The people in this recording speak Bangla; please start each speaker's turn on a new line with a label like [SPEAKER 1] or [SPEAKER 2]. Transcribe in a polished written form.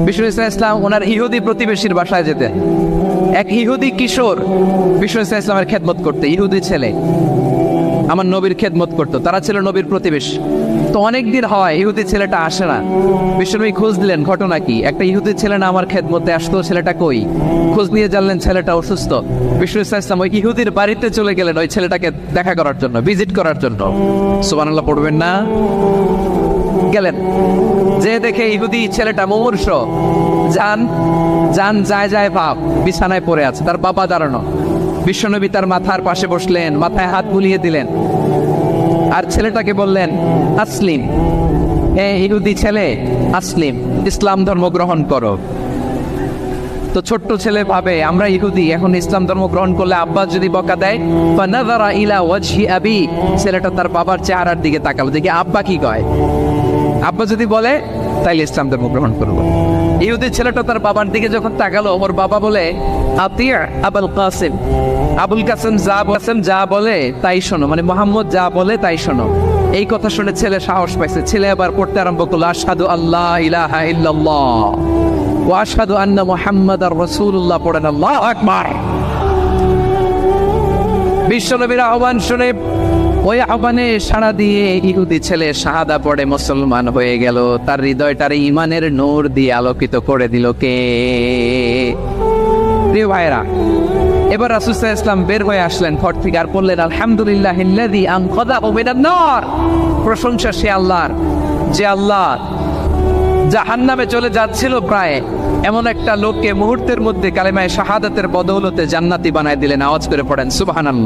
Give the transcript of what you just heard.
[SPEAKER 1] বিষ্ণু ইসলাম ওনার ইহুদি প্রতিবেশীর বাসায় যেতেন। এক ইহুদি কিশোর বিষ্ণু ইসলামের খেদমত করতে, ইহুদি ছেলে আমার নবীর খেদমত করতো, তারা ছিল নবীর প্রতিবেশী। তো অনেকদিন হয় ইহুদি ছেলেটা আসে না। বিশ্বনবী খোঁজ দিলেন ঘটনা কি, একটা ইহুদি ছেলে না আমার খেদমতে আসতো, ছেলেটা কই? খোঁজ নিয়ে জানলেন ছেলেটা অসুস্থ। বিষ্ণু ইসলাম ওই ইহুদির বাড়িতে চলে গেলেন ওই ছেলেটাকে দেখা করার জন্য, ভিজিট করার জন্য। সুবহানাল্লাহ পড়বেন না? গেলেন, যে দেখে ইহুদি ছেলেটা মুমূর্ষ, জান যায় যায় ভাব, বিছানায় পড়ে আছে, তার বাবা দাঁড়ানো। বিশ্বনবী তার মাথার পাশে বসলেন, মাথায় হাত বুলিয়ে দিলেন, আর ছেলেটাকে বললেন আসলিম, হে ইহুদি ছেলে আসলিম, ইসলাম ধর্ম গ্রহণ করো। তো ছোট্ট ছেলে ভাবে আমরা ইহুদি, এখন ইসলাম ধর্ম গ্রহণ করলে আব্বা যদি বকা দেয়। ফানাযারা ইলা ওয়াজহি আবি, ছেলেটা তার বাবার চেহারার দিকে তাকালো, দেখি আব্বা কি কয়। আব্বা যদি বলে তাইলে ইসলাম ধর্ম গ্রহণ করবো। ইহুদি ছেলেটা তার বাবার দিকে যখন তাকালো, ওর বাবা বলে আতিয়া আবুল কাসিম, আবুল কাসিম যা বলে তাই শোনো, মানে মোহাম্মদ যা বলে তাই শোনো। এই কথা শুনে ছেলে সাহস পাইছে, ছেলে আবার পড়তে আরম্ভ করলো আশহাদু আল্লাহ ইলাহা ইল্লাল্লাহ ওয়া আশহাদু আন্না মুহাম্মাদার রাসূলুল্লাহ, পড়েন আল্লাহু আকবার। বিশ্বনবীর আহ্বান শুনে ওই আহ্বানে সাড়া দিয়ে ইহুদি ছেলে শাহাদা পড়ে মুসলমান হয়ে গেল। তার হৃদয়টার ঈমানের নূর দিয়ে আলোকিত করে দিল কে? প্রিয় ভাইরা, এবার রাসূল সাল্লাল্লাহু আলাইহি ওয়াসাল্লাম বের হয়ে আসলেন ঘর থেকে, আর বললেন আলহামদুলিল্লাহিল্লাযী আনকাযাহু মিনান নার, প্রশংসা সে আল্লাহর যে আল্লাহ জাহান্নামে চলে যাচ্ছিল প্রায়, এমন একটা লোককে মুহূর্তের মধ্যে কালেমায়ে শাহাদাতের বদৌলতে জান্নাতি বানায় দিলেন। আওয়াজ করে পড়েন সুবহানাল্লাহ।